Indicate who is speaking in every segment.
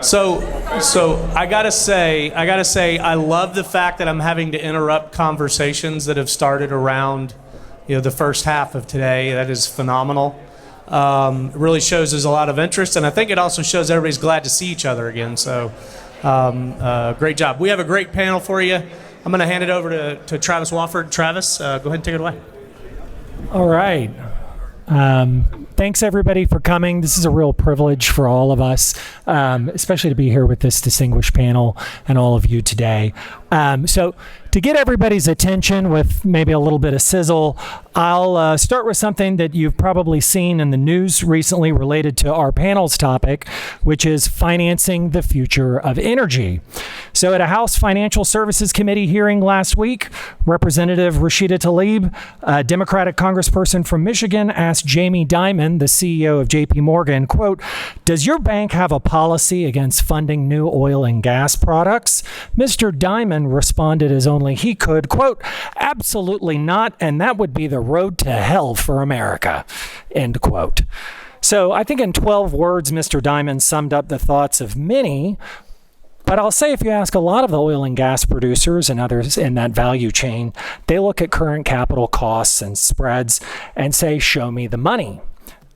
Speaker 1: So I gotta say, I love the fact that I'm having to interrupt conversations that have started around, the first half of today. That is phenomenal. It really shows there's a lot of interest, and I think it also shows everybody's glad to see each other again. So, great job. We have a great panel for you. I'm going to hand it over to Travis Wofford. Travis, go ahead and take it away.
Speaker 2: All right. Thanks, everybody, for coming. This is a real privilege for all of us, especially to be here with this distinguished panel and all of you today. So to get everybody's attention with maybe a little bit of sizzle, I'll start with something that you've probably seen in the news recently related to our panel's topic, which is financing the future of energy. So at a House Financial Services Committee hearing last week, Representative Rashida Tlaib, a Democratic congressperson from Michigan, asked Jamie Dimon, the CEO of JP Morgan, quote, "Does your bank have a policy against funding new oil and gas products?" Mr. Dimon responded as only he could, quote, "Absolutely not, and that would be the road to hell for America," end quote. So I think in 12 words, Mr. Dimon summed up the thoughts of many. But I'll say if you ask a lot of the oil and gas producers and others in that value chain, they look at current capital costs and spreads and say, show me the money.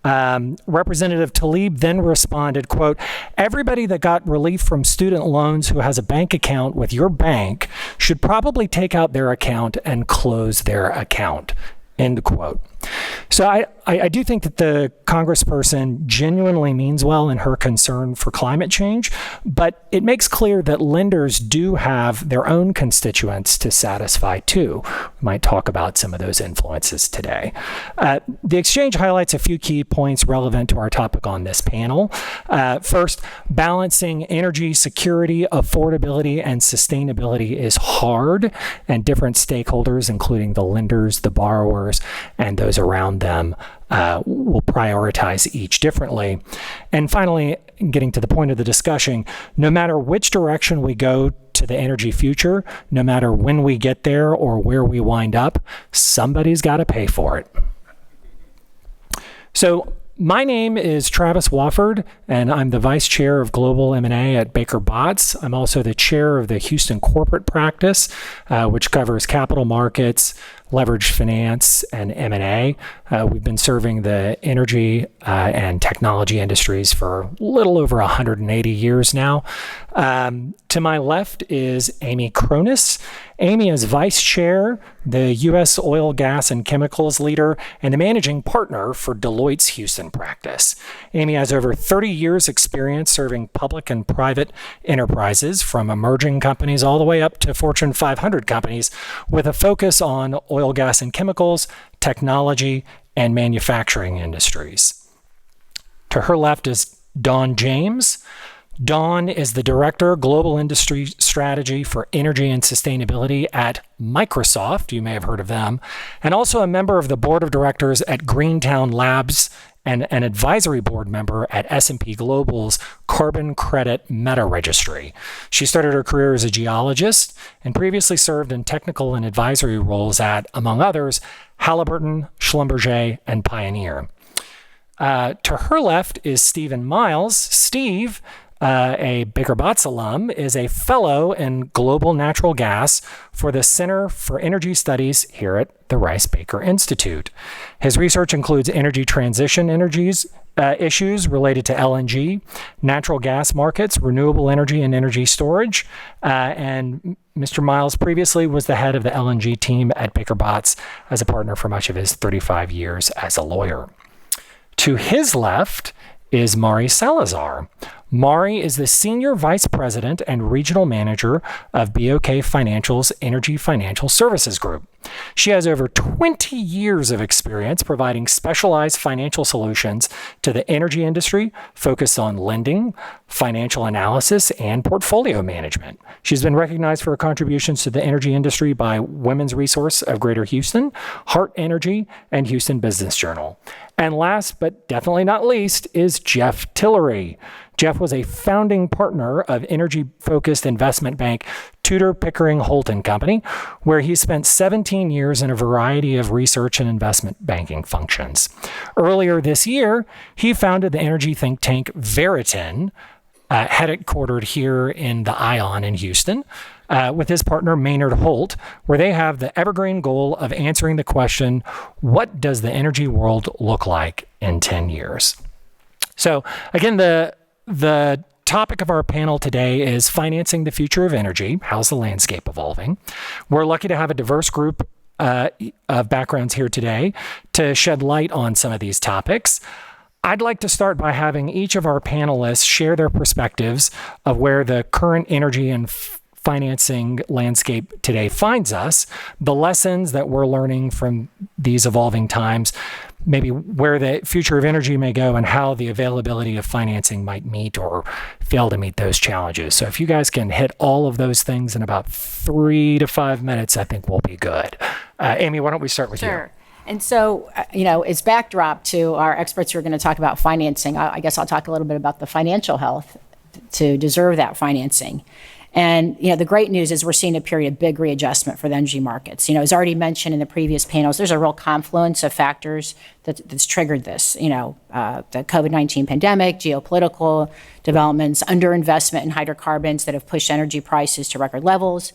Speaker 2: Representative Tlaib then responded, quote, "Everybody that got relief from student loans who has a bank account with your bank should probably take out their account and close their account," end quote. So I do think that the congressperson genuinely means well in her concern for climate change, but it makes clear that lenders do have their own constituents to satisfy too. We might talk about some of those influences today. The exchange highlights a few key points relevant to our topic on this panel. First, balancing energy security, affordability, and sustainability is hard, and different stakeholders, including the lenders, the borrowers, and those around them will prioritize each differently. And finally, getting to the point of the discussion, no matter which direction we go to the energy future, no matter when we get there or where we wind up, somebody's got to pay for it. So my name is Travis Wofford, and I'm the Vice Chair of Global M&A at Baker Botts. I'm also the Chair of the Houston Corporate Practice, which covers capital markets, leveraged finance, and M&A. We've been serving the energy and technology industries for a little over 180 years now. To my left is Amy Chronis. Amy is Vice Chair, the U.S. Oil, Gas, and Chemicals Leader, and the Managing Partner for Deloitte's Houston practice. Amy has over 30 years experience serving public and private enterprises, from emerging companies all the way up to Fortune 500 companies, with a focus on oil, gas, and chemicals, technology, and manufacturing industries. To her left is Dawn James. Dawn is the Director, Global Industry Strategy for Energy and Sustainability at Microsoft. You may have heard of them. And also a member of the Board of Directors at Greentown Labs and an advisory board member at S&P Global's Carbon Credit Meta Registry. She started her career as a geologist and previously served in technical and advisory roles at, among others, Halliburton, Schlumberger, and Pioneer. To her left is Stephen Miles. Steve, a Baker Botts alum, is a fellow in global natural gas for the Center for Energy Studies here at the Rice Baker Institute. His research includes energy transition issues related to LNG, natural gas markets, renewable energy, and energy storage. And Mr. Miles previously was the head of the LNG team at Baker Botts as a partner for much of his 35 years as a lawyer. To his left is Mari Salazar. Mari is the Senior Vice President and Regional Manager of BOK Financial's Energy Financial Services Group. She has over 20 years of experience providing specialized financial solutions to the energy industry, focused on lending, financial analysis, and portfolio management. She's been recognized for her contributions to the energy industry by Women's Resource of Greater Houston, Hart Energy, and Houston Business Journal. And last but definitely not least is Jeff Tillery. Jeff was a founding partner of energy-focused investment bank Tudor, Pickering, Holt & Company, where he spent 17 years in a variety of research and investment banking functions. Earlier this year, he founded the energy think tank Veriton, headquartered here in the Ion in Houston, with his partner Maynard Holt, where they have the evergreen goal of answering the question, what does the energy world look like in 10 years? So again, the topic of our panel today is financing the future of energy. How's the landscape evolving? We're lucky to have a diverse group of backgrounds here today to shed light on some of these topics. I'd like to start by having each of our panelists share their perspectives of where the current energy and financing landscape today finds us, the lessons that we're learning from these evolving times, maybe where the future of energy may go, and how the availability of financing might meet or fail to meet those challenges. So if you guys can hit all of those things in about 3 to 5 minutes, I think we'll be good. Amy, why don't we start with you?
Speaker 3: Sure. And so, as backdrop to our experts who are going to talk about financing, I guess I'll talk a little bit about the financial health to deserve that financing. And, the great news is we're seeing a period of big readjustment for the energy markets. As already mentioned in the previous panels, there's a real confluence of factors that's triggered this. The COVID-19 pandemic, geopolitical developments, underinvestment in hydrocarbons that have pushed energy prices to record levels,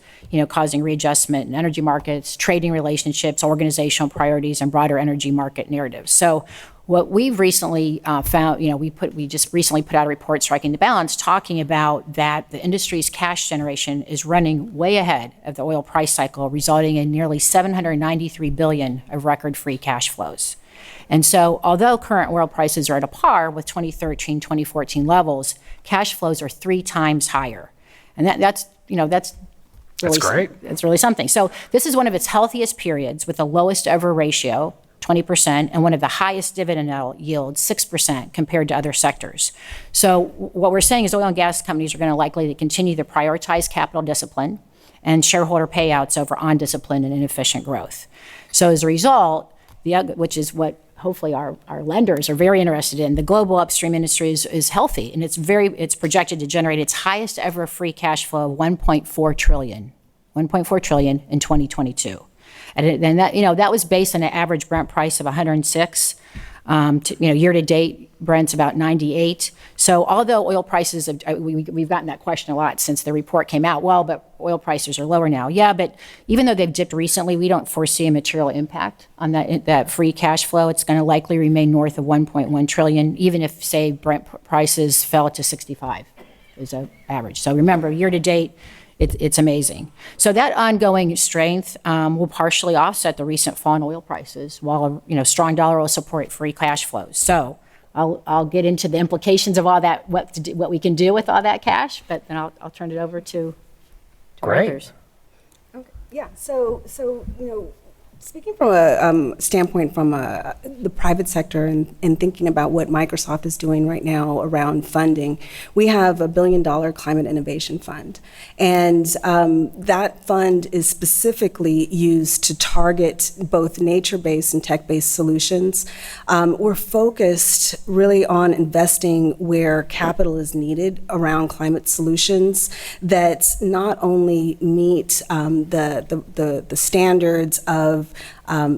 Speaker 3: causing readjustment in energy markets, trading relationships, organizational priorities, and broader energy market narratives. So what we've recently found, we just recently put out a report, Striking the Balance, talking about that the industry's cash generation is running way ahead of the oil price cycle, resulting in nearly $793 billion of record free cash flows. And so, although current oil prices are at a par with 2013, 2014 levels, cash flows are 3 times higher. And that's really
Speaker 2: great.
Speaker 3: It's really something. So this is one of its healthiest periods with the lowest ever ratio, 20%, and one of the highest dividend yields, 6%, compared to other sectors. So what we're saying is oil and gas companies are going to likely to continue to prioritize capital discipline and shareholder payouts over undisciplined and inefficient growth. So as a result, which is what hopefully our lenders are very interested in, the global upstream industry is healthy, and it's projected to generate its highest ever free cash flow of $1.4 trillion in 2022. And then that was based on an average Brent price of 106. Year to date, Brent's about 98. So although oil prices, we've gotten that question a lot since the report came out. Well, but oil prices are lower now. Yeah, but even though they've dipped recently, we don't foresee a material impact on that free cash flow. It's going to likely remain north of 1.1 trillion, even if, say, Brent prices fell to 65 is an average. So remember, year to date, it's amazing. So that ongoing strength will partially offset the recent fall in oil prices, while strong dollar will support free cash flows. So I'll get into the implications of all that, what we can do with all that cash, but then I'll turn it over to others.
Speaker 4: Okay. Yeah. So speaking from a standpoint from the private sector and thinking about what Microsoft is doing right now around funding, we have a $1 billion climate innovation fund. And that fund is specifically used to target both nature-based and tech-based solutions. We're focused really on investing where capital is needed around climate solutions that not only meet the standards of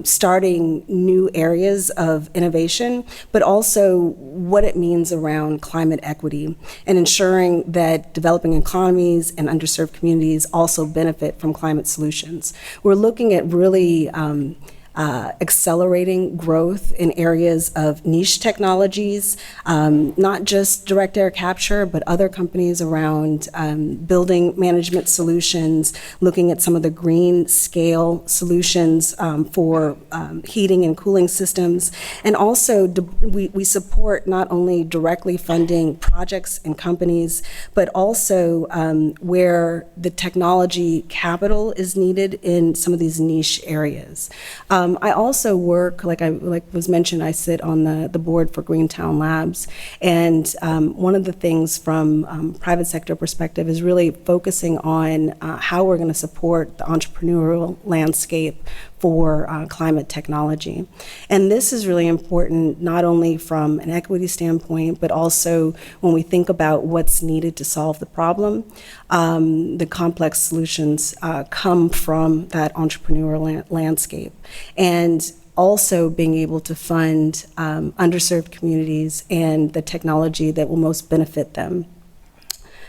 Speaker 4: starting new areas of innovation, but also what it means around climate equity and ensuring that developing economies and underserved communities also benefit from climate solutions. We're looking at really accelerating growth in areas of niche technologies, not just direct air capture, but other companies around building management solutions, looking at some of the green scale solutions for heating and cooling systems. And also we support not only directly funding projects and companies, but also where the technology capital is needed in some of these niche areas. I also work, like was mentioned, I sit on the board for Greentown Labs, and one of the things from private sector perspective is really focusing on how we're going to support the entrepreneurial landscape for climate technology. And this is really important not only from an equity standpoint, but also when we think about what's needed to solve the problem. The complex solutions come from that entrepreneurial landscape. And also being able to fund underserved communities and the technology that will most benefit them.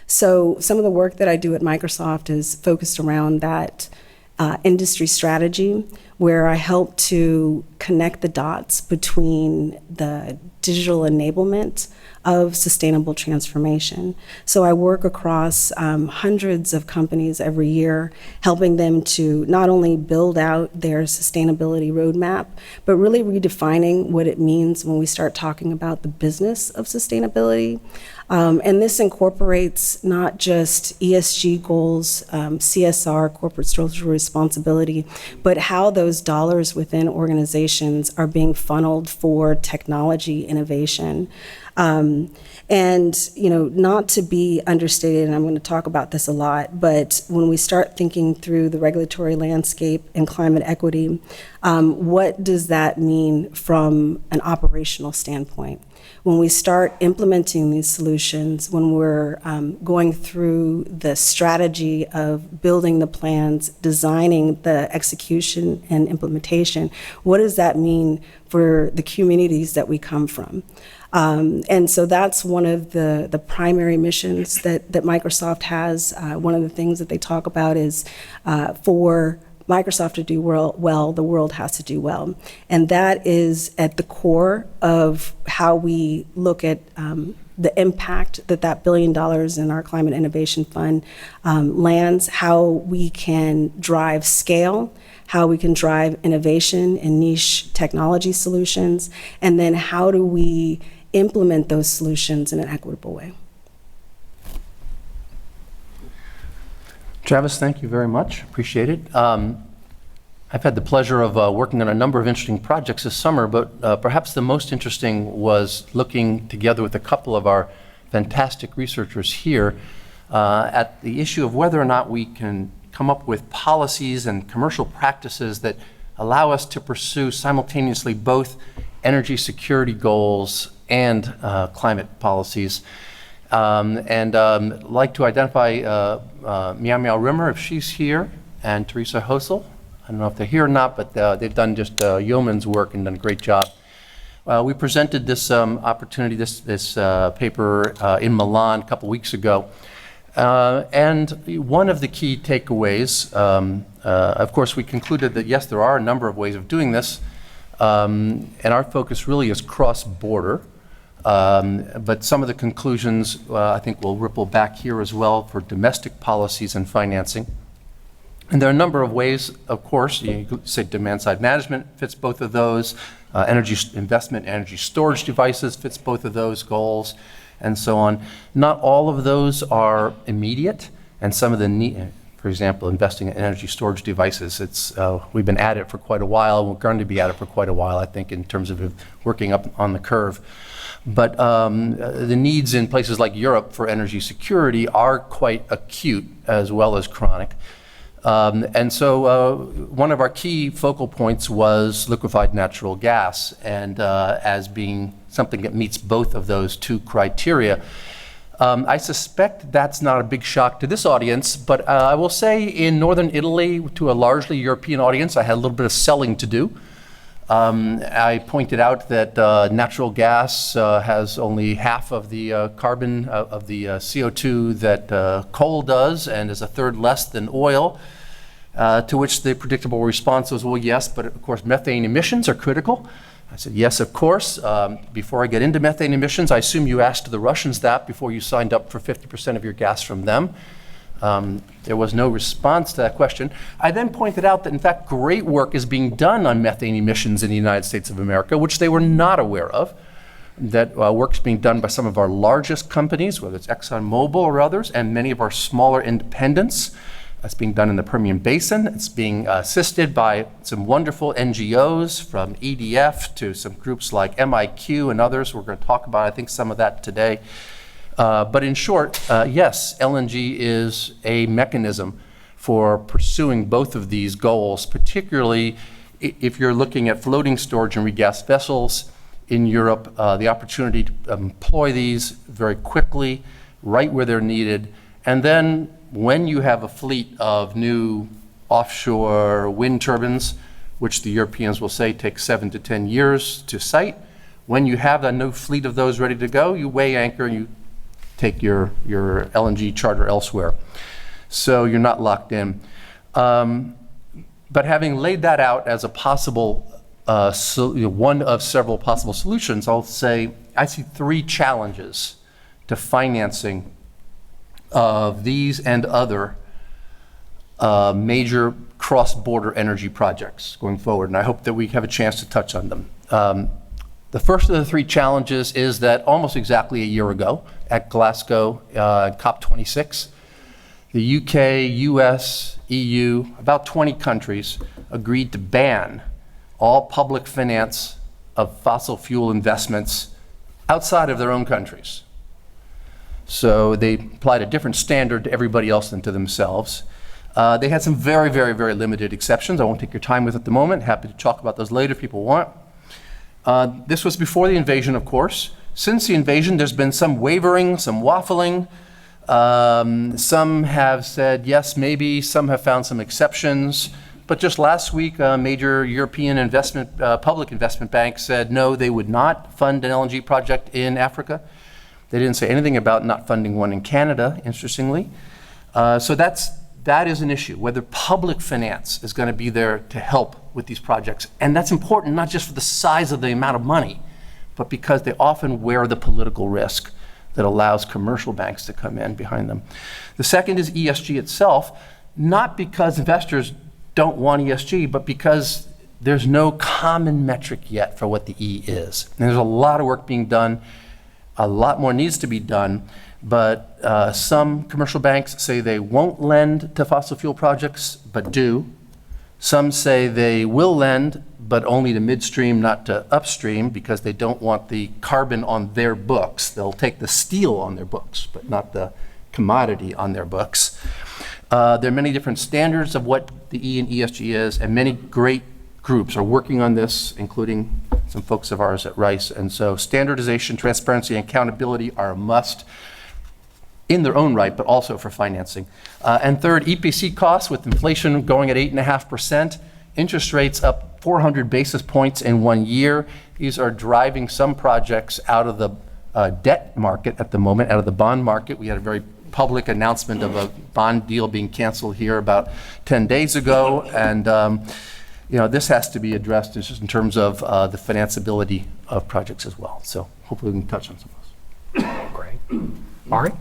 Speaker 4: So some of the work that I do at Microsoft is focused around that industry strategy, where I help to connect the dots between the digital enablement of sustainable transformation. So I work across hundreds of companies every year, helping them to not only build out their sustainability roadmap, but really redefining what it means when we start talking about the business of sustainability. And this incorporates not just ESG goals, CSR, corporate social responsibility, but how those dollars within organizations are being funneled for technology innovation. And, not to be understated, and I'm going to talk about this a lot, but when we start thinking through the regulatory landscape and climate equity, what does that mean from an operational standpoint? When we start implementing these solutions, when we're going through the strategy of building the plans, designing the execution and implementation, what does that mean for the communities that we come from? And so that's one of the primary missions that Microsoft has. One of the things that they talk about is for Microsoft to do well, the world has to do well. And that is at the core of how we look at the impact that $1 billion in our Climate Innovation Fund lands, how we can drive scale, how we can drive innovation in niche technology solutions, and then how do we implement those solutions in an equitable way.
Speaker 5: Travis, thank you very much. Appreciate it. I've had the pleasure of working on a number of interesting projects this summer, but perhaps the most interesting was looking together with a couple of our fantastic researchers here at the issue of whether or not we can come up with policies and commercial practices that allow us to pursue simultaneously both energy security goals and climate policies. Like to identify Meow Meow Rimmer, if she's here, and Teresa Hosel. I don't know if they're here or not, but they've done just yeoman's work and done a great job. We presented this opportunity, this paper in Milan a couple weeks ago. And one of the key takeaways, of course, we concluded that yes, there are a number of ways of doing this, and our focus really is cross-border. But some of the conclusions, I think, will ripple back here as well for domestic policies and financing. And there are a number of ways, of course. You could say demand-side management fits both of those. Energy investment, energy storage devices fits both of those goals, and so on. Not all of those are immediate, and some of the for example, investing in energy storage devices, we've been at it for quite a while. We're going to be at it for quite a while, I think, in terms of working up on the curve. But the needs in places like Europe for energy security are quite acute as well as chronic. And so one of our key focal points was liquefied natural gas, and as being something that meets both of those two criteria. I suspect that's not a big shock to this audience, but I will say in northern Italy, to a largely European audience, I had a little bit of selling to do. I pointed out that natural gas has only half of the carbon of the CO2 that coal does, and is a third less than oil. To which the predictable response was, well, yes, but of course methane emissions are critical. I said, yes, of course. Before I get into methane emissions, I assume you asked the Russians that before you signed up for 50% of your gas from them. There was no response to that question. I then pointed out that, in fact, great work is being done on methane emissions in the United States of America, which they were not aware of. That work's being done by some of our largest companies, whether it's ExxonMobil or others, and many of our smaller independents. That's being done in the Permian Basin. It's being assisted by some wonderful NGOs, from EDF to some groups like MIQ and others. We're going to talk about, I think, some of that today. But in short, yes, LNG is a mechanism for pursuing both of these goals, particularly if you're looking at floating storage and regas vessels in Europe, the opportunity to employ these very quickly, right where they're needed. And then when you have a fleet of new offshore wind turbines, which the Europeans will say take 7 to 10 years to site, when you have a new fleet of those ready to go, you weigh anchor and you take your LNG charter elsewhere. So you're not locked in. But having laid that out as a possible, one of several possible solutions, I'll say I see 3 challenges to financing of these and other major cross-border energy projects going forward, and I hope that we have a chance to touch on them. The first of the 3 challenges is that almost exactly a year ago at Glasgow, COP26, the UK, US, EU, about 20 countries agreed to ban all public finance of fossil fuel investments outside of their own countries. So they applied a different standard to everybody else than to themselves. They had some very, very, very limited exceptions. I won't take your time with it at the moment. Happy to talk about those later if people want. This was before the invasion, of course. Since the invasion, there's been some wavering, some waffling. Some have said yes, maybe. Some have found some exceptions. But just last week, a major European public investment bank said no, they would not fund an LNG project in Africa. They didn't say anything about not funding one in Canada, interestingly. So that is an issue, whether public finance is going to be there to help with these projects. And that's important, not just for the size of the amount of money, but because they often wear the political risk that allows commercial banks to come in behind them. The second is ESG itself, not because investors don't want ESG, but because there's no common metric yet for what the E is. And there's a lot of work being done. A lot more needs to be done, but some commercial banks say they won't lend to fossil fuel projects, but do. Some say they will lend, but only to midstream, not to upstream, because they don't want the carbon on their books. They'll take the steel on their books, but not the commodity on their books. There are many different standards of what the E in ESG is, and many great groups are working on this, including some folks of ours at Rice. And so standardization, transparency, and accountability are a must in their own right, but also for financing. And third, EPC costs with inflation going at 8.5%, interest rates up 400 basis points in 1 year. These are driving some projects out of the debt market at the moment, out of the bond market. We had a very public announcement of a bond deal being canceled here about 10 days ago. And this has to be addressed just in terms of the financeability of projects as well. So hopefully we can touch on some of those.
Speaker 2: Great. Mari?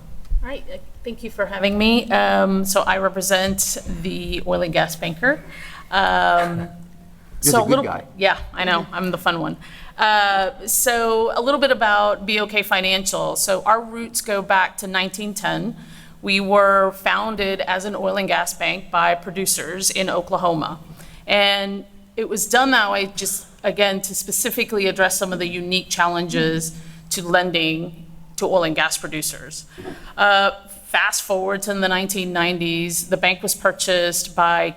Speaker 6: All right, thank you for having me. So I represent the oil and gas banker.
Speaker 5: You're the good guy.
Speaker 6: Yeah, I know, I'm the fun one. So a little bit about BOK Financial. So our roots go back to 1910. We were founded as an oil and gas bank by producers in Oklahoma. And it was done that way just, again, to specifically address some of the unique challenges to lending to oil and gas producers. Fast forward to the 1990s, the bank was purchased by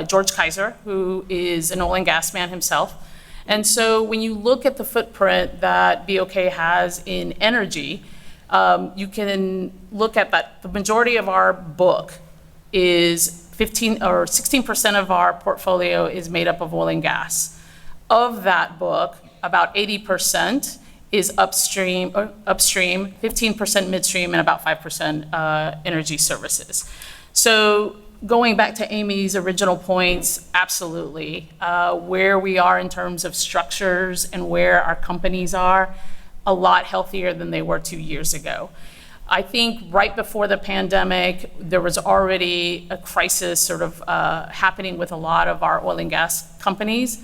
Speaker 6: George Kaiser, who is an oil and gas man himself. And so when you look at the footprint that BOK has in energy, you can look at that the majority of our book is 16% of our portfolio is made up of oil and gas. Of that book, about 80% is upstream, 15% midstream, and about 5% energy services. So going back to Amy's original points, absolutely. Where we are in terms of structures and where our companies are, a lot healthier than they were 2 years ago. I think right before the pandemic, there was already a crisis sort of happening with a lot of our oil and gas companies.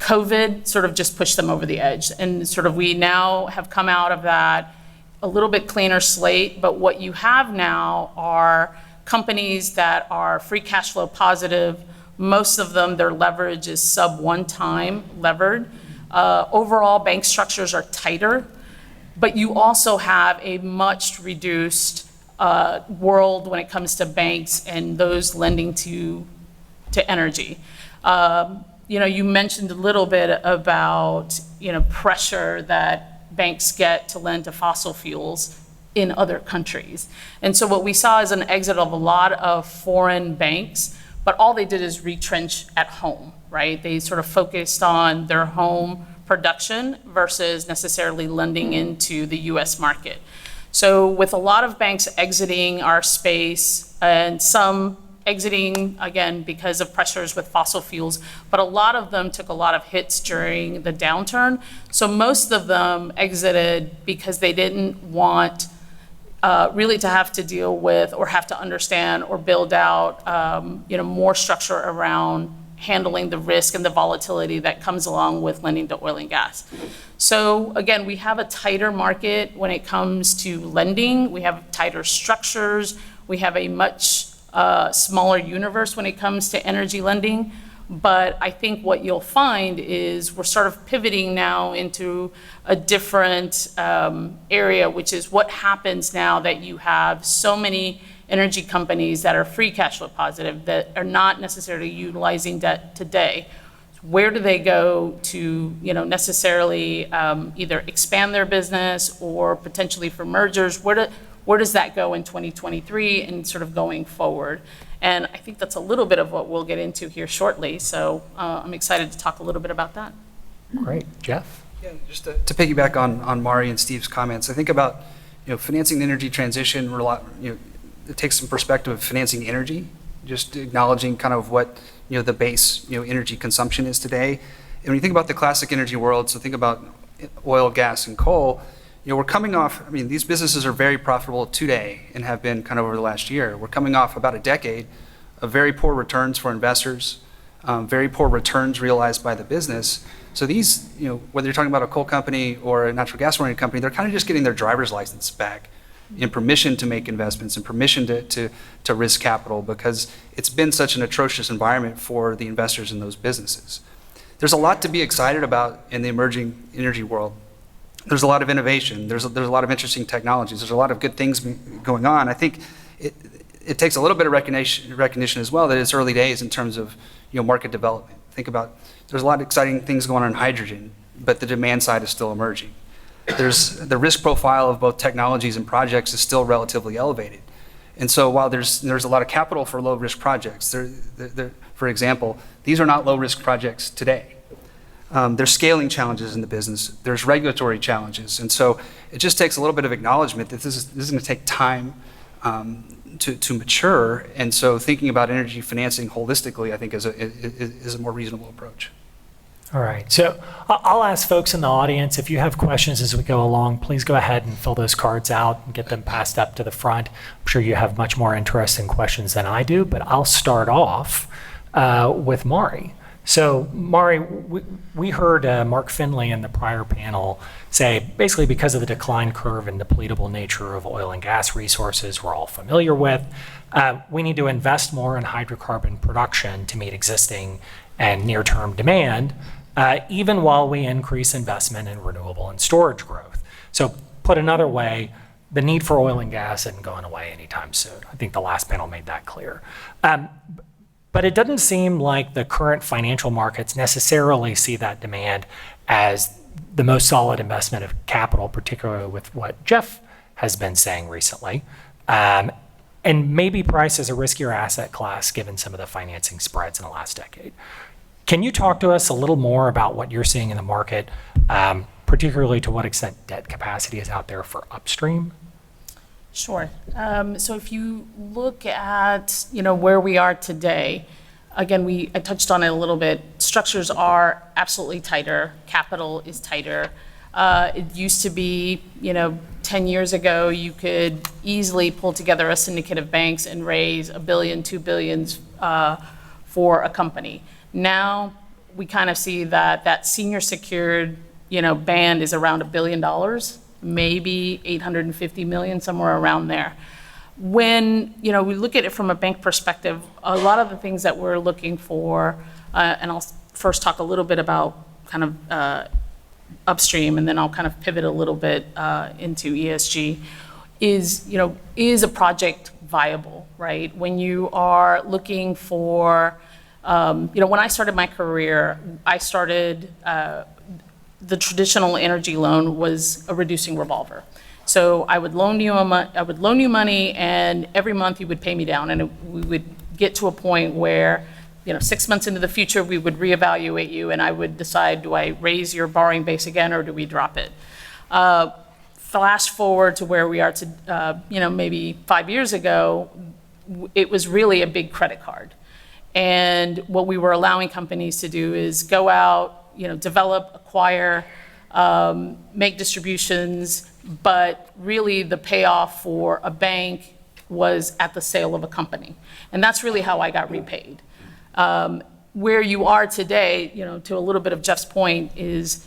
Speaker 6: COVID sort of just pushed them over the edge. And sort of we now have come out of that a little bit cleaner slate, but what you have now are companies that are free cash flow positive. Most of them, their leverage is sub 1 time levered. Overall, bank structures are tighter, but you also have a much reduced world when it comes to banks and those lending to energy. You mentioned a little bit about, pressure that banks get to lend to fossil fuels in other countries. And so what we saw is an exit of a lot of foreign banks, but all they did is retrench at home, right? They sort of focused on their home production versus necessarily lending into the US market. So with a lot of banks exiting our space and some exiting, again, because of pressures with fossil fuels, but a lot of them took a lot of hits during the downturn. So most of them exited because they didn't want really to have to deal with or have to understand or build out more structure around handling the risk and the volatility that comes along with lending to oil and gas. So again, we have a tighter market when it comes to lending. We have tighter structures. We have a much smaller universe when it comes to energy lending. But I think what you'll find is we're sort of pivoting now into a different area, which is what happens now that you have so many energy companies that are free cash flow positive that are not necessarily utilizing debt today. Where do they go to, necessarily either expand their business or potentially for mergers? Where does that go in 2023 and sort of going forward? And I think that's a little bit of what we'll get into here shortly. So I'm excited to talk a little bit about that.
Speaker 2: Great. Jeff?
Speaker 7: Yeah, just to piggyback on Mari and Steve's comments, I think about financing the energy transition. It takes some perspective of financing energy, just acknowledging kind of what the base energy consumption is today. And when you think about the classic energy world, so think about oil, gas, and coal. We're coming off, these businesses are very profitable today and have been kind of over the last year. We're coming off about a decade of very poor returns for investors, very poor returns realized by the business. So these, whether you're talking about a coal company or a natural gas-oriented company, they're kind of just getting their driver's license back and permission to make investments and permission to risk capital, because it's been such an atrocious environment for the investors in those businesses. There's a lot to be excited about in the emerging energy world. There's a lot of innovation. There's a lot of interesting technologies. There's a lot of good things going on. I think it takes a little bit of recognition as well that it's early days in terms of market development. Think about, there's a lot of exciting things going on in hydrogen, but the demand side is still emerging. There's the risk profile of both technologies and projects is still relatively elevated. And so while there's a lot of capital for low risk projects, for example, these are not low risk projects today. There's scaling challenges in the business. There's regulatory challenges. And so it just takes a little bit of acknowledgement that this is going to take time to mature. And so thinking about energy financing holistically, I think is a more reasonable approach.
Speaker 2: All right. So I'll ask folks in the audience, if you have questions as we go along, please go ahead and fill those cards out and get them passed up to the front. I'm sure you have much more interesting questions than I do, but I'll start off with Mari. So, Mari, we heard Mark Finley in the prior panel say, basically because of the decline curve and depletable nature of oil and gas resources we're all familiar with, we need to invest more in hydrocarbon production to meet existing and near-term demand, even while we increase investment in renewable and storage growth. So, put another way, the need for oil and gas isn't going away anytime soon. I think the last panel made that clear. But it doesn't seem like the current financial markets necessarily see that demand as the most solid investment of capital, particularly with what Jeff has been saying recently. And maybe price is a riskier asset class given some of the financing spreads in the last decade. Can you talk to us a little more about what you're seeing in the market, particularly to what extent debt capacity is out there for upstream?
Speaker 6: Sure. So if you look at, where we are today, again, I touched on it a little bit. Structures are absolutely tighter. Capital is tighter. It used to be, 10 years ago, you could easily pull together a syndicate of banks and raise $1 billion, $2 billion for a company. Now we kind of see that senior secured, band is around $1 billion. Maybe 850 million, somewhere around there. When we look at it from a bank perspective, a lot of the things that we're looking for, and I'll first talk a little bit about kind of upstream, and then I'll kind of pivot a little bit into ESG, is a project viable, right? When you are looking for, when I started my career, I started the traditional energy loan was a reducing revolver. So I would loan you money, and every month you would pay me down, and we would get to a point where, 6 months into the future, we would reevaluate you, and I would decide, do I raise your borrowing base again, or do we drop it? flash forward to where we are to, maybe 5 years ago, it was really a big credit card. And what we were allowing companies to do is go out, develop, acquire, make distributions, but really the payoff for a bank was at the sale of a company. And that's really how I got repaid. Where you are today, to a little bit of Jeff's point, is,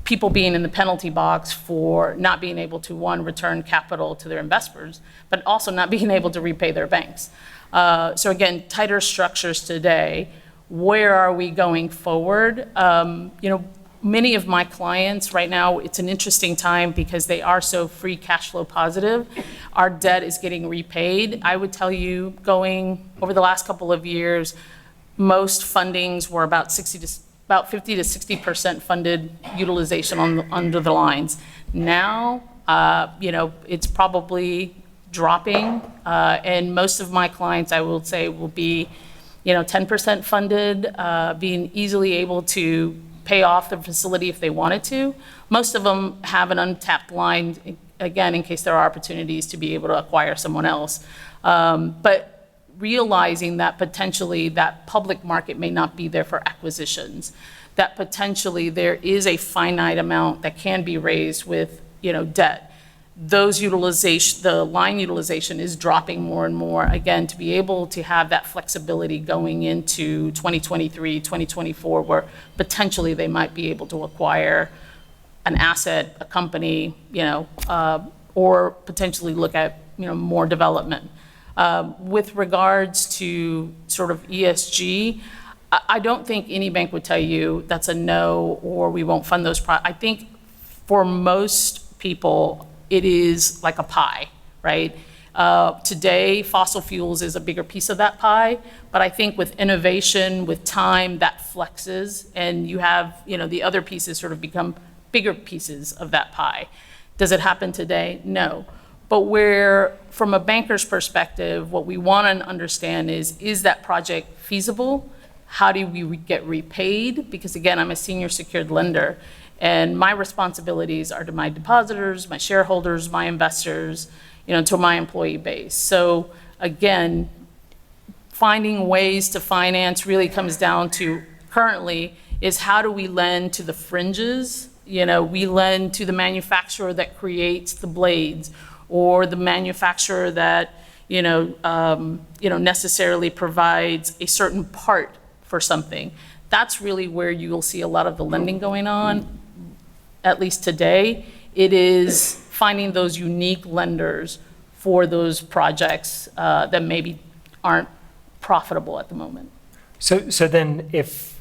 Speaker 6: people being in the penalty box for not being able to, one, return capital to their investors, but also not being able to repay their banks. So again, tighter structures today. Where are we going forward? Many of my clients right now, it's an interesting time because they are so free cash flow positive. Our debt is getting repaid. I would tell you, going over the last couple of years, most fundings were about 50 to 60% funded utilization under the lines. Now, it's probably dropping, and most of my clients, I will say, will be, 10% funded, being easily able to pay off the facility if they wanted to. Most of them have an untapped line, again, in case there are opportunities to be able to acquire someone else. But realizing that potentially that public market may not be there for acquisitions, that potentially there is a finite amount that can be raised with, debt. The line utilization is dropping more and more, again, to be able to have that flexibility going into 2023, 2024, where potentially they might be able to acquire an asset, a company, or potentially look at, more development. With regards to sort of ESG, I don't think any bank would tell you that's a no, or we won't fund those. I think for most people, it is like a pie, right? Today, fossil fuels is a bigger piece of that pie, but I think with innovation, with time, that flexes, and you have, the other pieces sort of become bigger pieces of that pie. Does it happen today? No. But where, from a banker's perspective, what we want to understand is that project feasible? How do we get repaid? Because again, I'm a senior secured lender, and my responsibilities are to my depositors, my shareholders, my investors, to my employee base. So again, finding ways to finance really comes down to, currently, is how do we lend to the fringes? We lend to the manufacturer that creates the blades, or the manufacturer that, necessarily provides a certain part for something. That's really where you'll see a lot of the lending going on. At least today, it is finding those unique lenders for those projects that maybe aren't profitable at the moment.
Speaker 2: So then if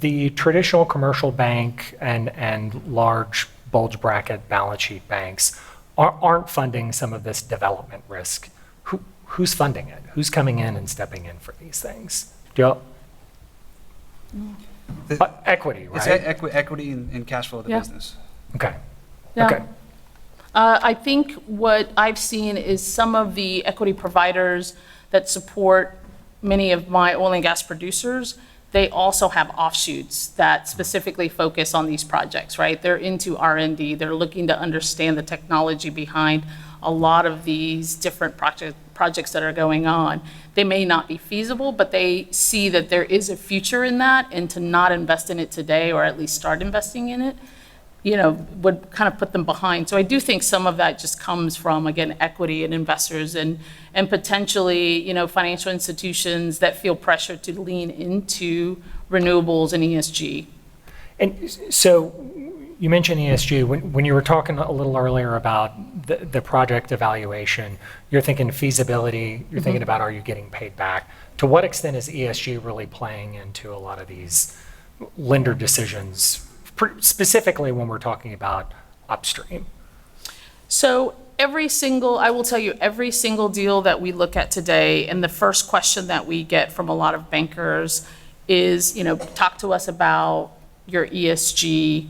Speaker 2: the traditional commercial bank and large bulge bracket balance sheet banks aren't funding some of this development risk, who's funding it? Who's coming in and stepping in for these things? Equity, right?
Speaker 7: It's equity and cash flow of the
Speaker 6: Yeah.
Speaker 7: business.
Speaker 2: Okay.
Speaker 6: Yeah.
Speaker 2: Okay.
Speaker 6: I think what I've seen is some of the equity providers that support many of my oil and gas producers, they also have offshoots that specifically focus on these projects, right? They're into R&D. They're looking to understand the technology behind a lot of these different projects that are going on. They may not be feasible, but they see that there is a future in that, and to not invest in it today, or at least start investing in it, would kind of put them behind. So I do think some of that just comes from, again, equity and investors and potentially, financial institutions that feel pressure to lean into renewables and ESG.
Speaker 2: And so you mentioned ESG. When you were talking a little earlier about the project evaluation, you're thinking feasibility, you're thinking about, are you getting paid back? To what extent is ESG really playing into a lot of these lender decisions, specifically when we're talking about upstream?
Speaker 6: So I will tell you, every single deal that we look at today, and the first question that we get from a lot of bankers is, talk to us about your ESG,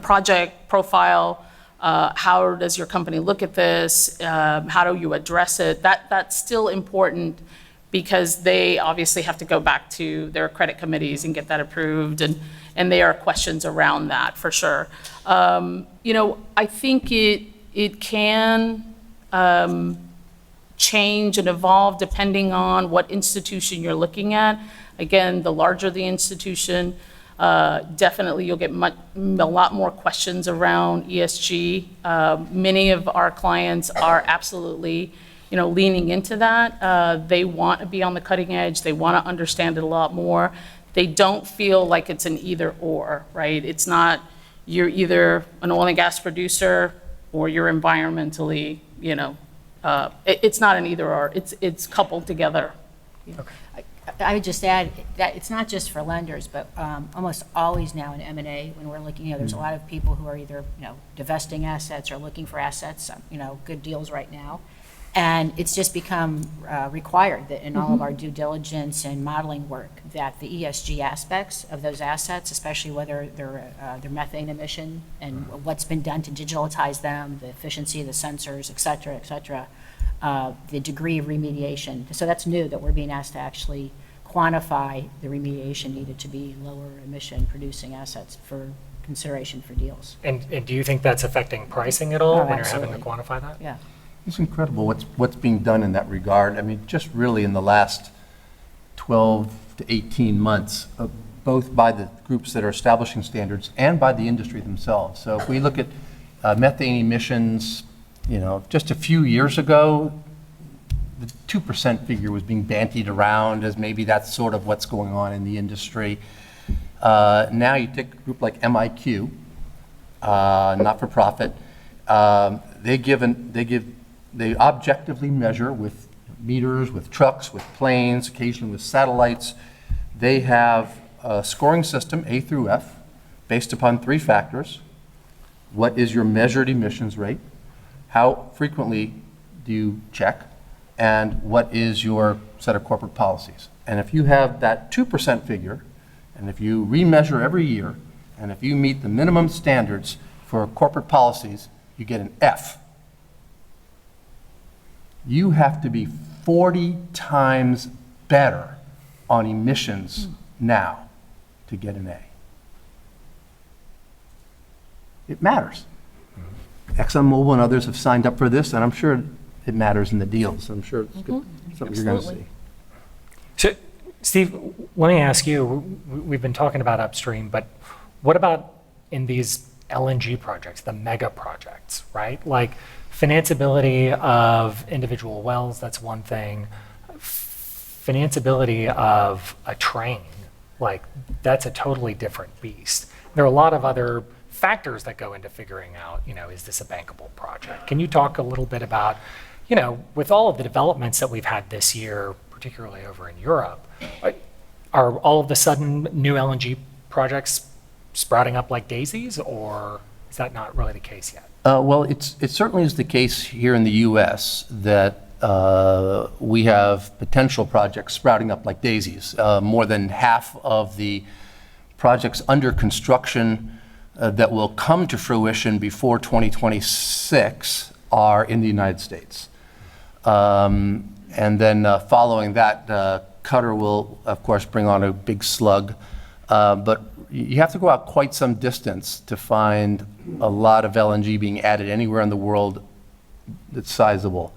Speaker 6: project profile. How does your company look at this? How do you address it? That's still important because they obviously have to go back to their credit committees and get that approved, and there are questions around that for sure. I think it can change and evolve depending on what institution you're looking at. Again, the larger the institution, definitely you'll get a lot more questions around ESG. Many of our clients are absolutely, leaning into that. They want to be on the cutting edge. They want to understand it a lot more. They don't feel like it's an either or, right? It's not you're either an oil and gas producer or you're environmentally, it's not an either or. It's coupled together.
Speaker 3: I would just add that it's not just for lenders, but almost always now in M&A, when we're looking, there's a lot of people who are either, divesting assets or looking for assets, good deals right now. And it's just become required that in all of our due diligence and modeling work, that the ESG aspects of those assets, especially whether they're methane emission and what's been done to digitalize them, the efficiency of the sensors, et cetera, the degree of remediation. So that's new, that we're being asked to actually quantify the remediation needed to be lower emission producing assets for consideration for deals.
Speaker 2: And do you think that's affecting pricing at all
Speaker 3: Oh,
Speaker 2: when you're having to
Speaker 3: absolutely.
Speaker 2: quantify that?
Speaker 3: Yeah.
Speaker 5: It's incredible what's being done in that regard. I mean, just really in the last 12 to 18 months, both by the groups that are establishing standards and by the industry themselves. So if we look at methane emissions, just a few years ago, the 2% figure was being bandied around as maybe that's sort of what's going on in the industry. Now you take a group like MIQ, not for profit. They objectively measure with meters, with trucks, with planes, occasionally with satellites. They have a scoring system, A through F, based upon 3 factors. What is your measured emissions rate? How frequently do you check? And what is your set of corporate policies? And if you have that 2% figure, and if you remeasure every year, and if you meet the minimum standards for corporate policies, you get an F. You have to be 40 times better on emissions now to get an A. It matters. ExxonMobil and others have signed up for this, and I'm sure it matters in the deals. I'm sure it's good, something you're going to see.
Speaker 2: So, Steve, let me ask you, we've been talking about upstream, but what about in these LNG projects, the mega projects, right? Like financeability of individual wells, that's one thing. Financeability of a train, like that's a totally different beast. There are a lot of other factors that go into figuring out, is this a bankable project? Can you talk a little bit about, with all of the developments that we've had this year, particularly over in Europe, are all of a sudden new LNG projects sprouting up like daisies, or is that not really the case yet?
Speaker 5: Well, it certainly is the case here in the U.S. that we have potential projects sprouting up like daisies. More than half of the projects under construction that will come to fruition before 2026 are in the United States. And then following that, Qatar will, of course, bring on a big slug. But you have to go out quite some distance to find a lot of LNG being added anywhere in the world that's sizable,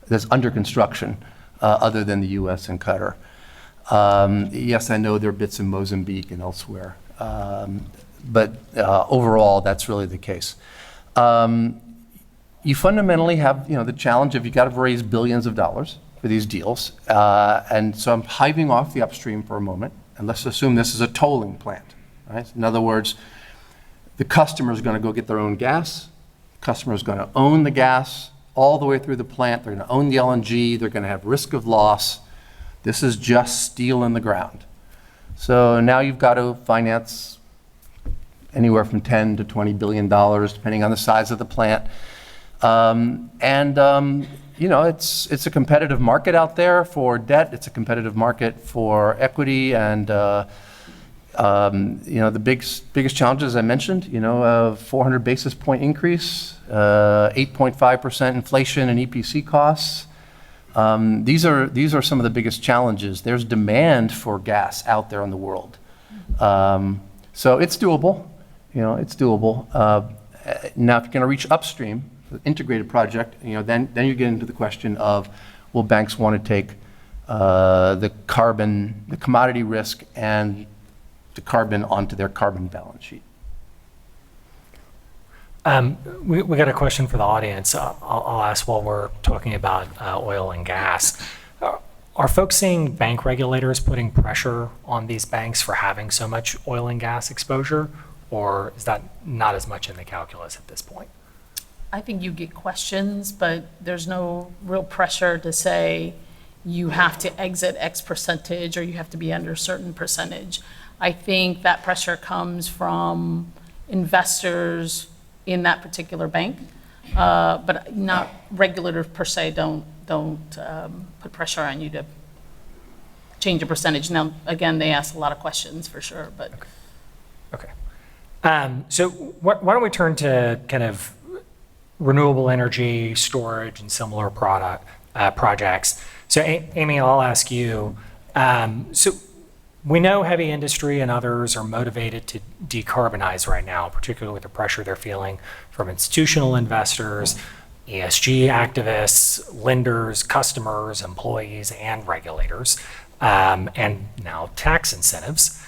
Speaker 5: that's under construction, other than the U.S. and Qatar. Yes, I know there are bits in Mozambique and elsewhere. But overall, that's really the case. You fundamentally have, the challenge of you got to raise billions of dollars for these deals. And so I'm hiving off the upstream for a moment, and let's assume this is a tolling plant. Right? In other words, the customer is going to go get their own gas. The customer is going to own the gas all the way through the plant. They're going to own the LNG. They're going to have risk of loss. This is just steel in the ground. So now you've got to finance anywhere from $10 to $20 billion, depending on the size of the plant. It's a competitive market out there for debt. It's a competitive market for equity, and the biggest challenges I mentioned. 400 basis point increase, 8.5% inflation in EPC costs. These are some of the biggest challenges. There's demand for gas out there in the world. So it's doable, it's doable. Now, if you're going to reach upstream, the integrated project, then you get into the question of, will banks want to take the commodity risk and the carbon onto their carbon balance sheet?
Speaker 2: We got a question for the audience. I'll ask while we're talking about oil and gas. Are folks seeing bank regulators putting pressure on these banks for having so much oil and gas exposure, or is that not as much in the calculus at this point?
Speaker 6: I think you get questions, but there's no real pressure to say you have to exit X percentage or you have to be under a certain percentage. I think that pressure comes from investors in that particular bank, but not regulators per se don't put pressure on you to change a percentage. Now, again, they ask a lot of questions for sure, but.
Speaker 2: Okay. So why don't we turn to kind of renewable energy storage and similar projects. So Amy, I'll ask you. So we know heavy industry and others are motivated to decarbonize right now, particularly with the pressure they're feeling from institutional investors, ESG activists, lenders, customers, employees, and regulators, and now tax incentives.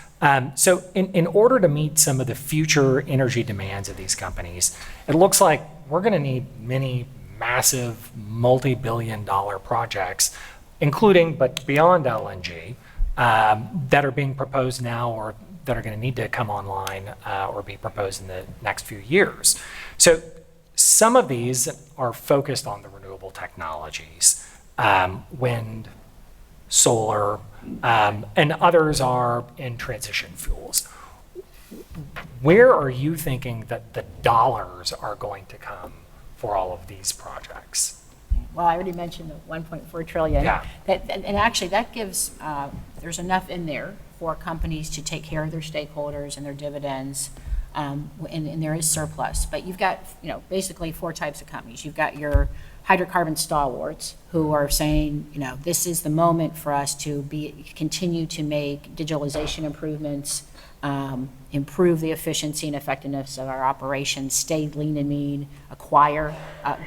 Speaker 2: So in order to meet some of the future energy demands of these companies, it looks like we're going to need many massive multi-billion-dollar projects, including but beyond LNG, that are being proposed now or that are going to need to come online or be proposed in the next few years. So some of these are focused on the renewable technologies, wind, solar, and others are in transition fuels. Where are you thinking that the dollars are going to come for all of these projects?
Speaker 3: Well, I already mentioned the 1.4 trillion.
Speaker 2: Yeah.
Speaker 3: And actually that gives, there's enough in there for companies to take care of their stakeholders and their dividends, and there is surplus. But you've got, basically four types of companies. You've got your hydrocarbon stalwarts who are saying, this is the moment for us to continue to make digitalization improvements, improve the efficiency and effectiveness of our operations, stay lean and mean, acquire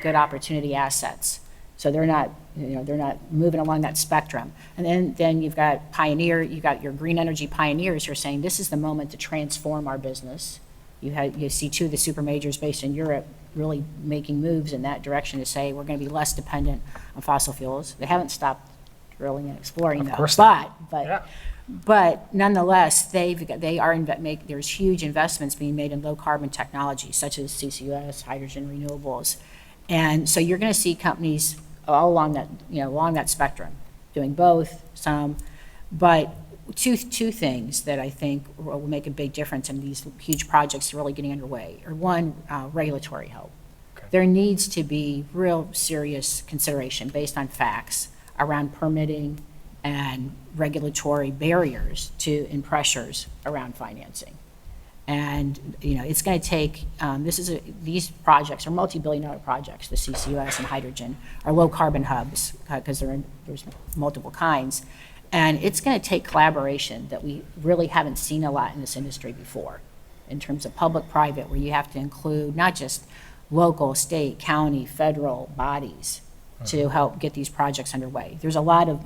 Speaker 3: good opportunity assets. So they're not moving along that spectrum. And then you've got you've got your green energy pioneers who are saying this is the moment to transform our business. You see two of the super majors based in Europe really making moves in that direction to say we're going to be less dependent on fossil fuels. They haven't stopped drilling and exploring though. But nonetheless, there's huge investments being made in low carbon technologies such as CCUS, hydrogen, renewables. And so you're going to see companies all along that spectrum doing both, some, but two things that I think will make a big difference in these huge projects really getting underway are one, regulatory help. Okay. There needs to be real serious consideration based on facts around permitting and regulatory barriers and pressures around financing. And it's going to take, these projects are multi-billion-dollar projects, the CCUS and hydrogen, are low carbon hubs because there's multiple kinds. And it's going to take collaboration that we really haven't seen a lot in this industry before in terms of public-private, where you have to include not just local, state, county, federal bodies to help get these projects underway. There's a lot of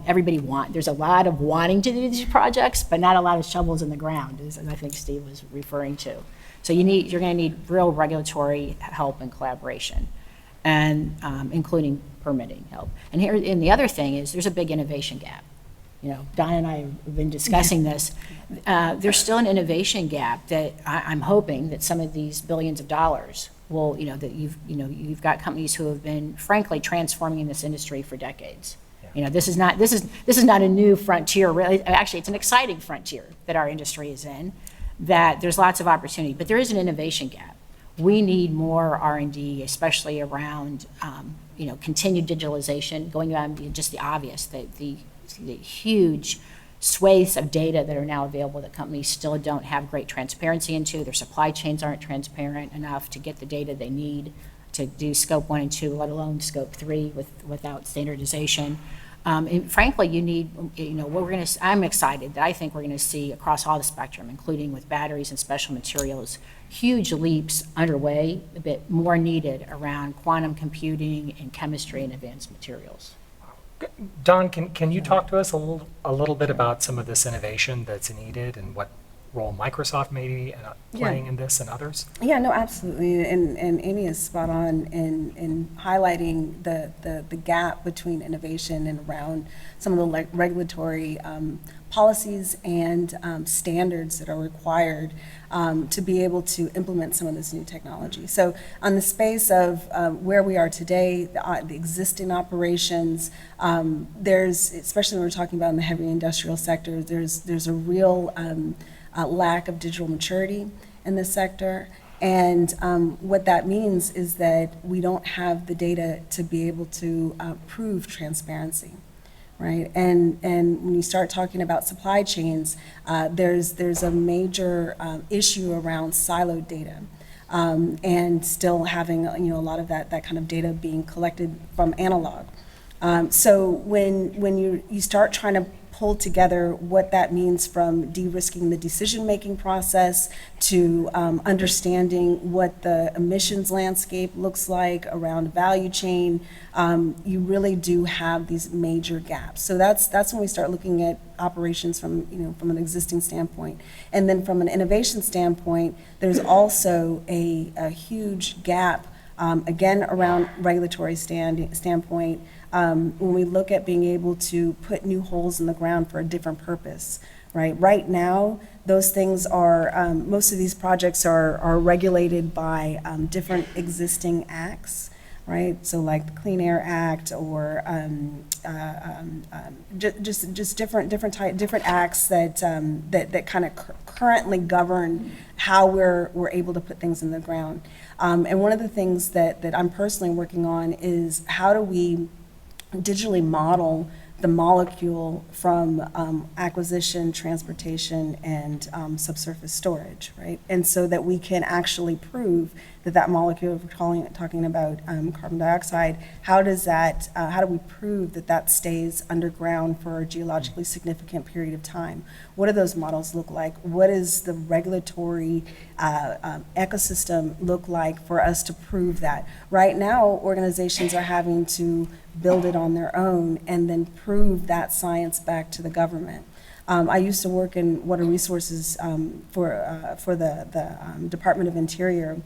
Speaker 3: wanting to do these projects, but not a lot of shovels in the ground, as I think Steve was referring to. So you're going to need real regulatory help and collaboration, and including permitting help. And the other thing is there's a big innovation gap. Don and I have been discussing this. There's still an innovation gap that I'm hoping that some of these billions of dollars will, that you've got companies who have been, frankly, transforming in this industry for decades. Yeah. This is not a new frontier. Really, actually, it's an exciting frontier that our industry is in. That there's lots of opportunity, but there is an innovation gap. We need more R&D, especially around, continued digitalization, going beyond just the obvious, the huge swathes of data that are now available that companies still don't have great transparency into. Their supply chains aren't transparent enough to get the data they need. to do scope 1 and 2, let alone scope 3 without standardization. And frankly, you need, I'm excited that I think we're going to see across all the spectrum, including with batteries and special materials, huge leaps underway, a bit more needed around quantum computing and chemistry and advanced materials.
Speaker 2: Don, can you talk to us a little bit about some of this innovation that's needed and what role Microsoft may be playing in this and others?
Speaker 4: Yeah, no, absolutely. And Amy is spot on in highlighting the gap between innovation and around some of the regulatory policies and standards that are required to be able to implement some of this new technology. So on the space of where we are today, the existing operations, there's, especially when we're talking about in the heavy industrial sector, there's a real lack of digital maturity in this sector. And what that means is that we don't have the data to be able to prove transparency, right? And when you start talking about supply chains, there's a major issue around siloed data. And still having a lot of that kind of data being collected from analog. So when you start trying to pull together what that means from de-risking the decision-making process to understanding what the emissions landscape looks like around value chain, you really do have these major gaps. So that's when we start looking at operations from an existing standpoint. And then from an innovation standpoint, there's also a huge gap, again, around regulatory standpoint, when we look at being able to put new holes in the ground for a different purpose, right? Right now, those things are, most of these projects are regulated by different existing acts, right? So like the Clean Air Act or just different acts that kind of currently govern how we're able to put things in the ground. And one of the things that I'm personally working on is how do we digitally model the molecule from acquisition, transportation, and subsurface storage, right? And so that we can actually prove that molecule, if we're talking about carbon dioxide, how do we prove that stays underground for a geologically significant period of time? What do those models look like? What does the regulatory ecosystem look like for us to prove that? Right now, organizations are having to build it on their own and then prove that science back to the government. I used to work in water resources for the Department of Interior,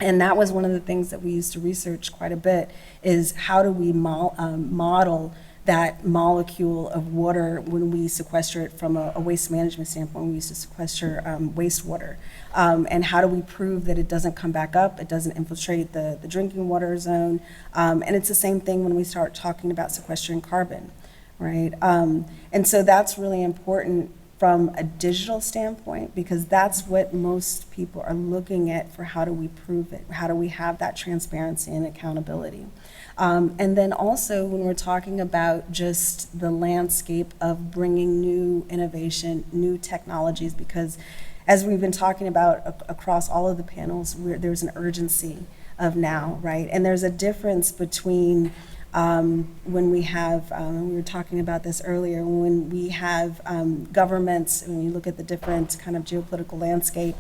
Speaker 4: and that was one of the things that we used to research quite a bit, is how do we model that molecule of water when we sequester it from a waste management standpoint. We used to sequester wastewater. And how do we prove that it doesn't come back up, it doesn't infiltrate the drinking water zone? And it's the same thing when we start talking about sequestering carbon, right? And so that's really important from a digital standpoint, because that's what most people are looking at for how do we prove it? How do we have that transparency and accountability? And then also when we're talking about just the landscape of bringing new innovation, new technologies, because as we've been talking about across all of the panels, there's an urgency of now, right? And there's a difference between when we have, we were talking about this earlier, when we have governments, when you look at the different kind of geopolitical landscape,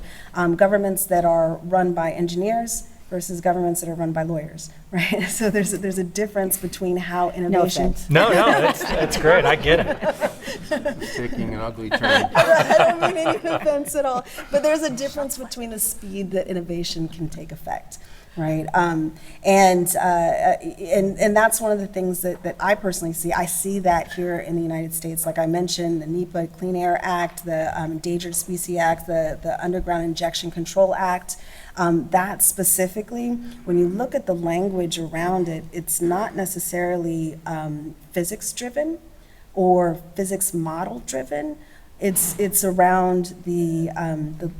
Speaker 4: governments that are run by engineers versus governments that are run by lawyers, right? So there's a difference between how innovation.
Speaker 2: No, it's great. I get it.
Speaker 5: Taking an ugly turn.
Speaker 4: I don't mean any offense at all, but there's a difference between the speed that innovation can take effect, right? And that's one of the things that I personally see. I see that here in the United States. Like I mentioned, the NEPA Clean Air Act, the Endangered Species Act, the Underground Injection Control Act. That specifically, when you look at the language around it, it's not necessarily physics-driven or physics model-driven. It's around the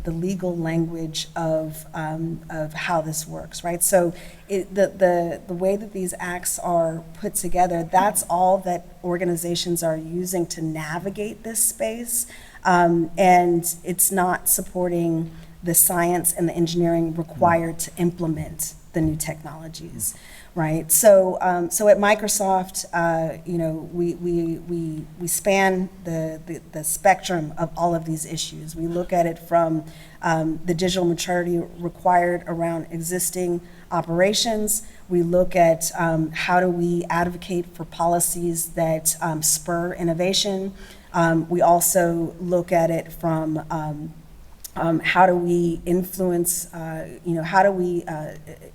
Speaker 4: legal language of how this works, right? So the way that these acts are put together, that's all that organizations are using to navigate this space, and it's not supporting the science and the engineering required to implement the new technologies, right? So, so at Microsoft, you know, we span the spectrum of all of these issues. We look at it from the digital maturity required around existing operations. We look at how do we advocate for policies that spur innovation. We also look at it from how do we influence, you know, how do we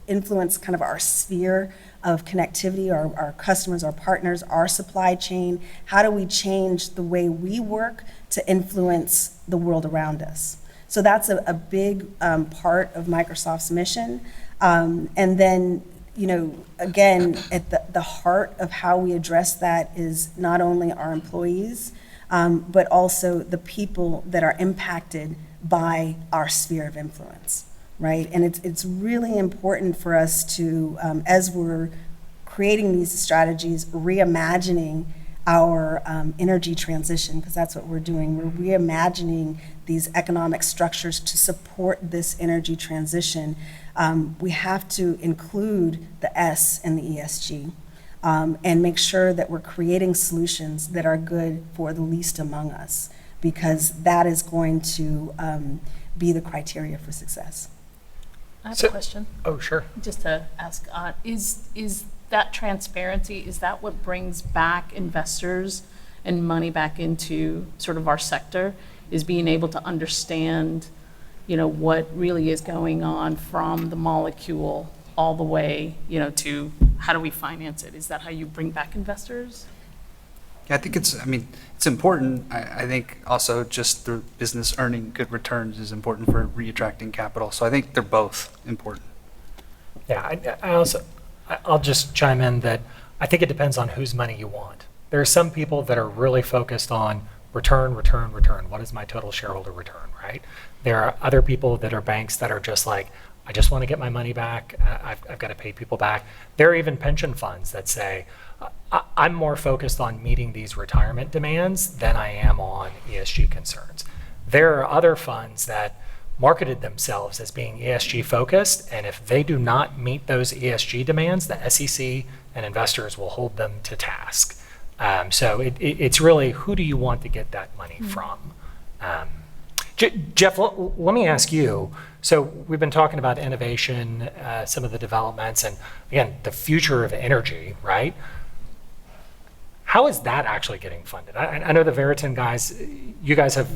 Speaker 4: influence kind of our sphere of connectivity, our customers, our partners, our supply chain? How do we change the way we work to influence the world around us? So that's a big part of Microsoft's mission. And then, you know, again, at the heart of how we address that is not only our employees, but also the people that are impacted by our sphere of influence, right? And it's really important for us to, as we're creating these strategies, reimagining our energy transition, because that's what we're doing. We're reimagining these economic structures to support this energy transition. We have to include the S in the ESG. And make sure that we're creating solutions that are good for the least among us, because that is going to be the criteria for success.
Speaker 6: I have a question.
Speaker 2: Oh, sure.
Speaker 6: Just to ask, is that transparency, is that what brings back investors and money back into sort of our sector, is being able to understand, you know, what really is going on from the molecule all the way, you know, to how do we finance it? Is that how you bring back investors?
Speaker 7: Yeah, I think it's, I mean, it's important. I think also just the business earning good returns is important for reattracting capital. So I think they're both important.
Speaker 2: Yeah, I'll just chime in that I think it depends on whose money you want. There are some people that are really focused on return. What is my total shareholder return, right? There are other people that are banks that are just like, I just want to get my money back. I've got to pay people back. There are even pension funds that say, I'm more focused on meeting these retirement demands than I am on ESG concerns. There are other funds that marketed themselves as being ESG focused, and if they do not meet those ESG demands, the SEC and investors will hold them to task. So it's really, who do you want to get that money from? Jeff, let me ask you, so we've been talking about innovation, some of the developments, and again, the future of energy, right? How is that actually getting funded? I know the Veriton guys, you guys have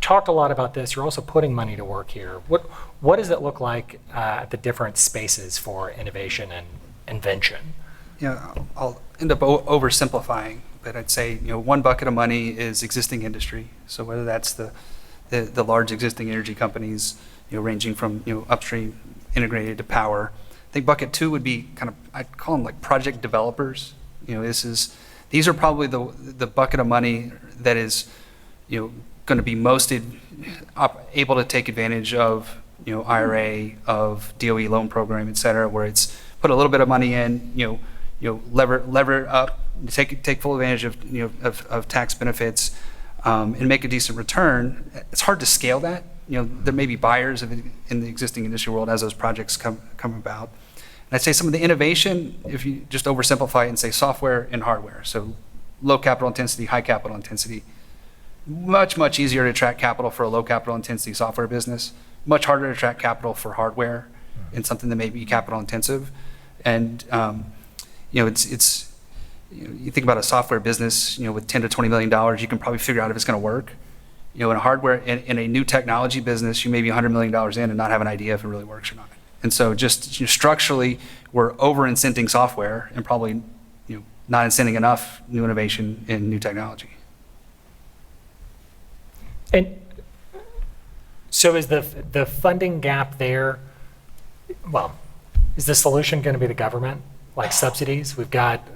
Speaker 2: talked a lot about this. You're also putting money to work here. What does it look like at the different spaces for innovation and invention?
Speaker 7: Yeah, I'll end up oversimplifying, but I'd say, you know, one bucket of money is existing industry. So whether that's the large existing energy companies, you know, ranging from, you know, upstream integrated to power. I think bucket two would be kind of, I'd call them like project developers. You know, these are probably the bucket of money that is, you know, going to be most able to take advantage of, you know, IRA, of DOE loan program, et cetera, where it's put a little bit of money in, you know, lever it up, take full advantage of, you know, of tax benefits, and make a decent return. It's hard to scale that. You know, there may be buyers of it in the existing industry world as those projects come about. And I'd say some of the innovation, if you just oversimplify it and say software and hardware, so low capital intensity, high capital intensity, much easier to attract capital for a low capital intensity software business, much harder to attract capital for hardware in something that may be capital intensive. And you know, it's you know, you think about a software business, you know, with $10 to $20 million, you can probably figure out if it's going to work. You know, in a hardware, in a new technology business, you may be $100 million in and not have an idea if it really works or not. And so just, you know, structurally, we're over-incenting software and probably, you know, not incenting enough new innovation in new technology.
Speaker 2: And so is the funding gap there, well, is the solution going to be the government, like subsidies? We've got,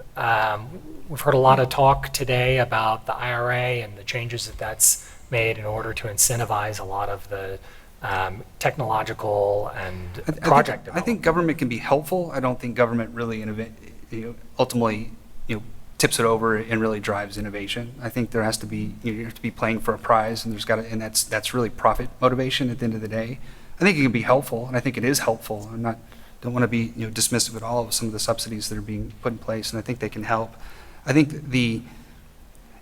Speaker 2: we've heard a lot of talk today about the IRA and the changes that that's made in order to incentivize a lot of the technological and project development.
Speaker 7: I think government can be helpful. I don't think government really ultimately, you know, tips it over and really drives innovation. I think there has to be, you have to be playing for a prize, and and that's really profit motivation at the end of the day. I think it can be helpful, and I think it is helpful. I'm not don't want to be dismissive at all of some of the subsidies that are being put in place, and I think they can help. I think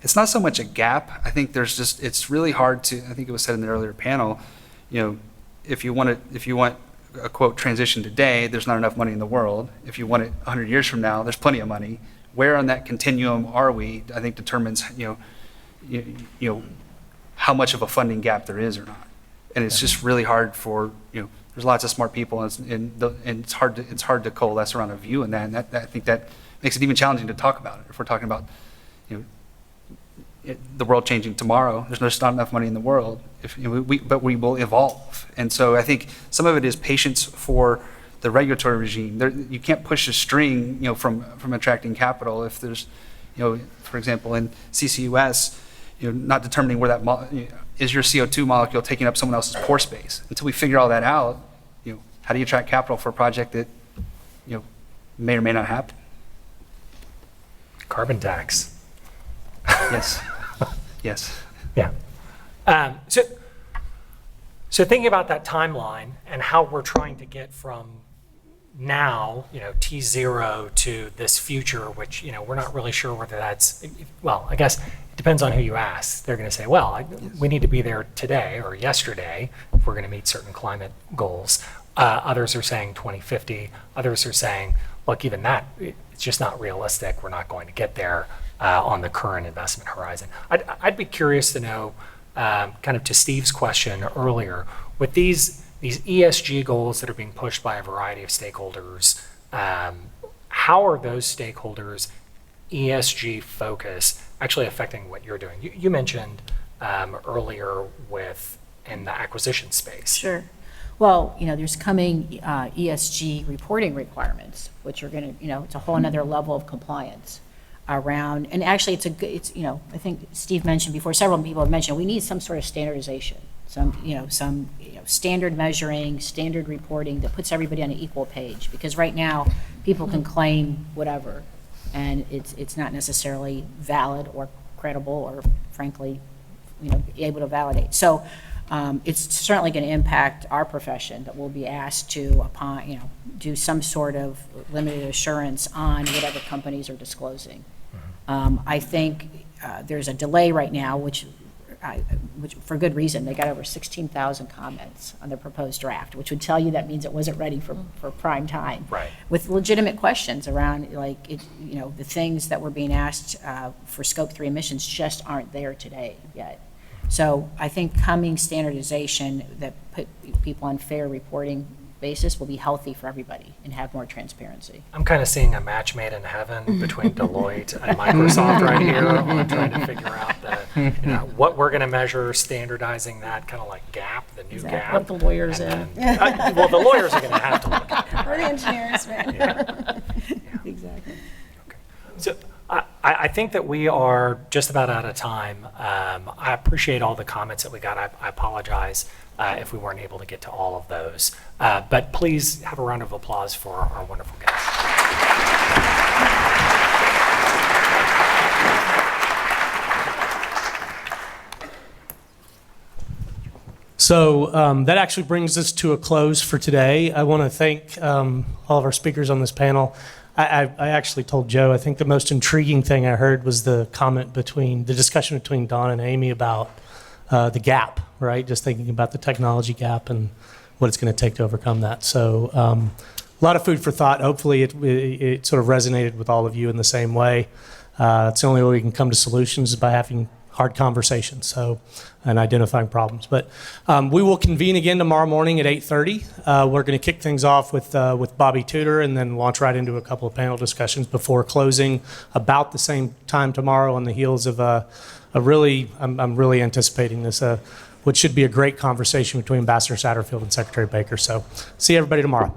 Speaker 7: it's not so much a gap. I think it's really hard to, I think it was said in the earlier panel, if you want a quote transition today, there's not enough money in the world. If you want it 100 years from now, there's plenty of money. Where on that continuum are we, I think determines, how much of a funding gap there is or not. And it's just really hard for, there's lots of smart people, and it's hard to coalesce around a view in that. And I think that makes it even challenging to talk about it. If we're talking about, the world changing tomorrow, there's just not enough money in the world. But we will evolve. And so I think some of it is patience for the regulatory regime. You can't push a string, from attracting capital if there's, for example, in CCUS, not determining where that is your CO2 molecule taking up someone else's pore space. Until we figure all that out, how do you attract capital for a project that, may or may not happen?
Speaker 2: Carbon tax.
Speaker 7: Yes. Yes.
Speaker 2: Yeah. So thinking about that timeline and how we're trying to get from now, T0 to this future, which, we're not really sure whether that's, well, I guess it depends on who you ask. They're going to say, well, we need to be there today or yesterday if we're going to meet certain climate goals. Others are saying 2050. Others are saying, look, even that, it's just not realistic. We're not going to get there on the current investment horizon. I'd be curious to know, kind of to Steve's question earlier, with these ESG goals that are being pushed by a variety of stakeholders, how are those stakeholders' ESG focus actually affecting what you're doing? You mentioned earlier in the acquisition space.
Speaker 3: Sure. Well, there's coming ESG reporting requirements, which are going to, it's a whole another level of compliance around. And actually, I think Steve mentioned before, several people have mentioned, we need some sort of standardization, some standard measuring, standard reporting that puts everybody on an equal page. Because right now, people can claim whatever, and it's not necessarily valid or credible or, frankly, able to validate. So it's certainly going to impact our profession, that we'll be asked to, do some sort of limited assurance on whatever companies are disclosing. I think there's a delay right now, which for good reason. They got over 16,000 comments on the proposed draft, which would tell you that means it wasn't ready for prime time.
Speaker 2: Right.
Speaker 3: With legitimate questions around, the things that were being asked for Scope 3 emissions just aren't there today yet. So I think coming standardization that put people on fair reporting basis will be healthy for everybody and have more transparency.
Speaker 2: I'm kind of seeing a match made in heaven between Deloitte and Microsoft right here on trying to figure out what we're going to measure, standardizing that kind of like gap, the new gap.
Speaker 6: Let the lawyers in.
Speaker 2: Well, the lawyers are going to have to look at it.
Speaker 4: We're the engineers, right?
Speaker 2: Yeah.
Speaker 3: Exactly.
Speaker 2: Okay. So I think that we are just about out of time. I appreciate all the comments that we got. I apologize if we weren't able to get to all of those. But please have a round of applause for our wonderful guests.
Speaker 1: So that actually brings us to a close for today. I want to thank all of our speakers on this panel. I actually told Joe, I think the most intriguing thing I heard was the discussion between Don and Amy about the gap, right? Just thinking about the technology gap and what it's going to take to overcome that. So a lot of food for thought. Hopefully it sort of resonated with all of you in the same way. It's the only way we can come to solutions is by having hard conversations and identifying problems. But we will convene again tomorrow morning at 8:30. We're going to kick things off with Bobby Tudor and then launch right into a couple of panel discussions before closing about the same time tomorrow on the heels of I'm really anticipating this, what should be a great conversation between Ambassador Satterfield and Secretary Baker. So see everybody tomorrow.